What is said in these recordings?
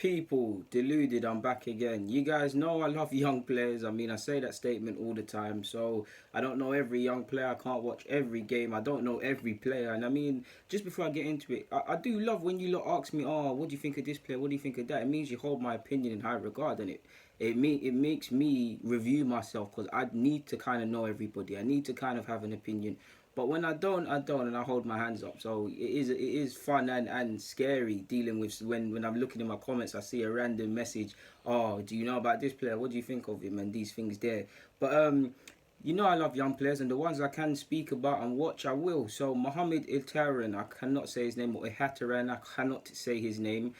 People, deluded, I'm back again. You guys know I love young players. I mean, I say that statement all the time. So I don't know every young player. I can't watch every game. I don't know every player. And I mean, just before I get into it, I do love when you lot ask me, oh, what do you think of this player? What do you think of that? It means you hold my opinion in high regard, and it makes me review myself because I need to kind of know everybody. I need to kind of have an opinion. But when I don't, and I hold my hands up. So it is fun and scary dealing with when I'm looking in my comments, I see a random message. Oh, do you know about this player? What do you think of him? And these things there. But you know I love young players, and the ones I can speak about and watch, I will. So Mohammed Ihattaren, I cannot say his name, or Ihattaren, I cannot say his name.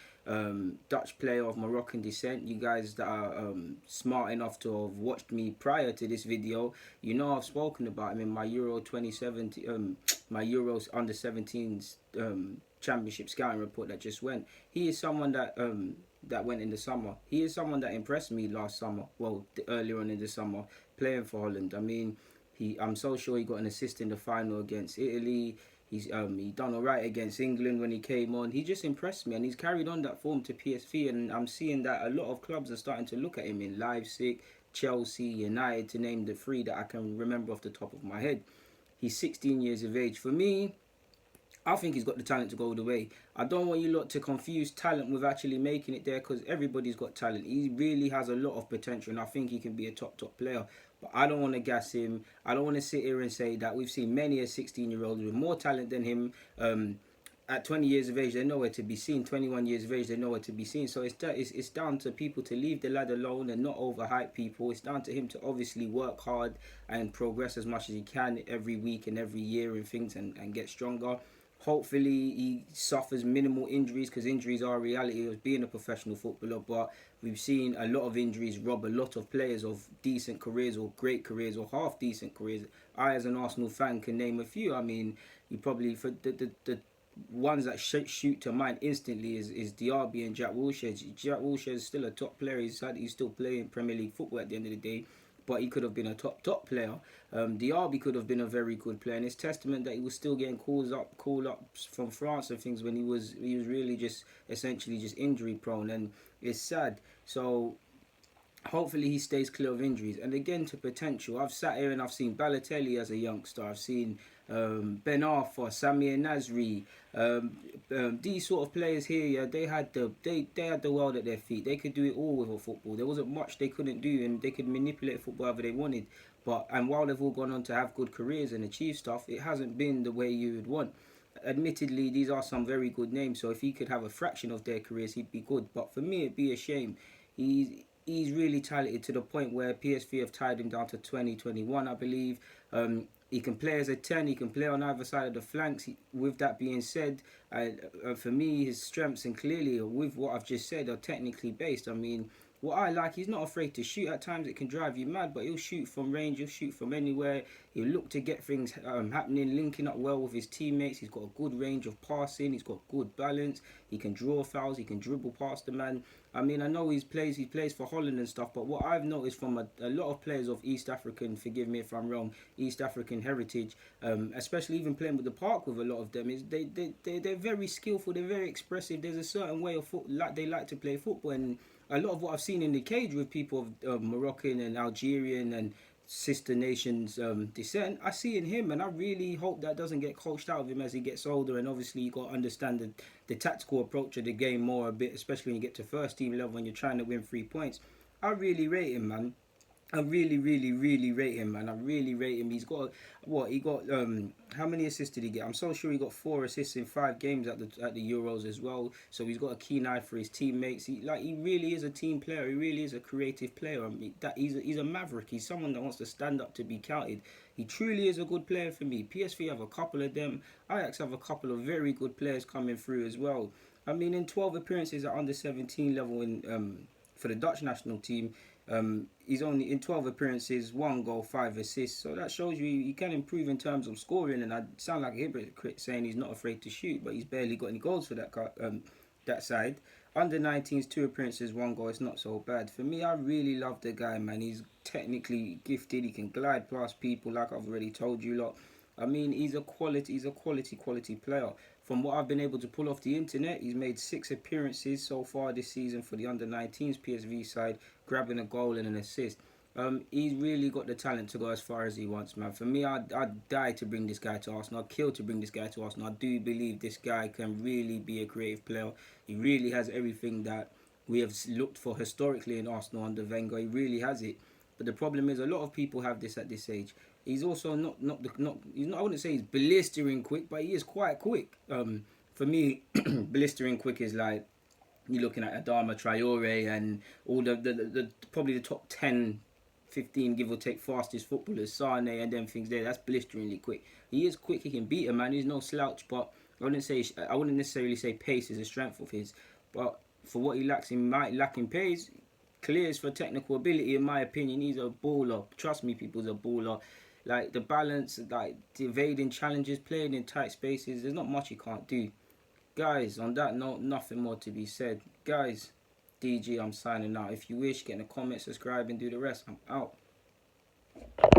Dutch player of Moroccan descent. You guys that are smart enough to have watched me prior to this video, you know I've spoken about him in my Euro 2017, my Euros under 17s championship scouting report that just went. He is someone that went in the summer. He is someone that impressed me last summer. Well, earlier on in the summer, playing for Holland. I mean, I'm so sure he got an assist in the final against Italy. He done alright against England when he came on. He just impressed me, and he's carried on that form to PSV. And I'm seeing that a lot of clubs are starting to look at him in Leipzig, Chelsea, United, to name the three that I can remember off the top of my head. He's 16 years of age. For me, I think he's got the talent to go all the way. I don't want you lot to confuse talent with actually making it there, because everybody's got talent. He really has a lot of potential, and I think he can be a top player. But I don't want to gas him. I don't want to sit here and say that we've seen many a 16-year-old with more talent than him. At 20 years of age, they're nowhere to be seen. 21 years of age, they're nowhere to be seen. So it's down to people to leave the lad alone and not overhype people. It's down to him to obviously work hard and progress as much as he can every week and every year and things, and get stronger. Hopefully he suffers minimal injuries, because injuries are a reality of being a professional footballer. But we've seen a lot of injuries rob a lot of players of decent careers, or great careers, or half decent careers. I, as an Arsenal fan, can name a few. I mean, you probably, for the ones that shoot to mind instantly is Diaby and Jack Wilshere. Jack Wilshere is still a top player. He's still playing Premier League football at the end of the day, but he could have been a top player. Diaby could have been a very good player, and it's testament that he was still getting call ups from France and things when he was really just essentially just injury prone, and it's sad. So hopefully he stays clear of injuries. And again, to potential, I've sat here and I've seen Balotelli as a youngster. I've seen Ben Arfa, Samir Nasri, these sort of players here. Yeah, they had the world at their feet. They could do it all with a football. There wasn't much they couldn't do, and they could manipulate football however they wanted. And while they've all gone on to have good careers and achieve stuff, it hasn't been the way you would want. Admittedly, these are some very good names, so if he could have a fraction of their careers, he'd be good. But for me, it'd be a shame. He's really talented to the point where PSV have tied him down to 2021, I believe. He can play as a 10, he can play on either side of the flanks. With that being said, for me, his strengths, and clearly with what I've just said, are technically based. I mean, what I like, he's not afraid to shoot. At times it can drive you mad, but he'll shoot from range, he'll shoot from anywhere. He'll look to get things happening, linking up well with his teammates. He's got a good range of passing, he's got good balance. He can draw fouls, he can dribble past the man. I mean, I know he plays for Holland and stuff, but what I've noticed from a lot of players of East African, forgive me if I'm wrong, East African heritage, especially even playing with the park with a lot of them, is they're very skillful, they're very expressive. There's a certain way of they like to play football, and a lot of what I've seen in the cage with people of Moroccan and Algerian and sister nations descent, I see in him, and I really hope that doesn't get coached out of him as he gets older. And obviously you got to understand the tactical approach of the game more a bit, especially when you get to first team level when you're trying to win 3 points. I really rate him, man. I really rate him, man. I really rate him. He's got how many assists did he get? I'm so sure he got 4 assists in 5 games at the Euros as well. So he's got a keen eye for his teammates. He really is a team player. He really is a creative player. I mean, he's a maverick. He's someone that wants to stand up to be counted. He truly is a good player for me. PSV have a couple of them. Ajax have a couple of very good players coming through as well. I mean, in 12 appearances at under 17 level for the Dutch national team, he's only in 12 appearances, 1 goal, 5 assists. So that shows you he can improve in terms of scoring. And I sound like a hypocrite saying he's not afraid to shoot, but he's barely got any goals for that side. Under 19s, 2 appearances, 1 goal. It's not so bad. For me, I really love the guy, man. He's technically gifted. He can glide past people, like I've already told you lot. I mean, he's a quality player. from what I've been able to pull off the internet, he's made 6 appearances so far this season for the under-19s PSV side, grabbing a goal and an assist. He's really got the talent to go as far as he wants, man. For me, I'd die to bring this guy to Arsenal. I'd kill to bring this guy to Arsenal. I do believe this guy can really be a creative player. He really has everything that we have looked for historically in Arsenal under Wenger. He really has it. But the problem is, a lot of people have this at this age. He's also not he's not. I wouldn't say he's blistering quick, but he is quite quick. For me, blistering quick is like you're looking at Adama Traore and all the probably the top 10, 15 give or take fastest footballers, Sane and them things there. That's blisteringly quick. He is quick. He can beat a man. He's no slouch. But I wouldn't necessarily say pace is a strength of his. But for what he lacks, he might lack in pace. Clears for technical ability, in my opinion. He's a baller. Trust me, people, he's a baller. Like the balance, like evading challenges, playing in tight spaces. There's not much he can't do. Guys, on that note, nothing more to be said. Guys, DG, I'm signing out. If you wish, get in the comments, subscribe, and do the rest. I'm out.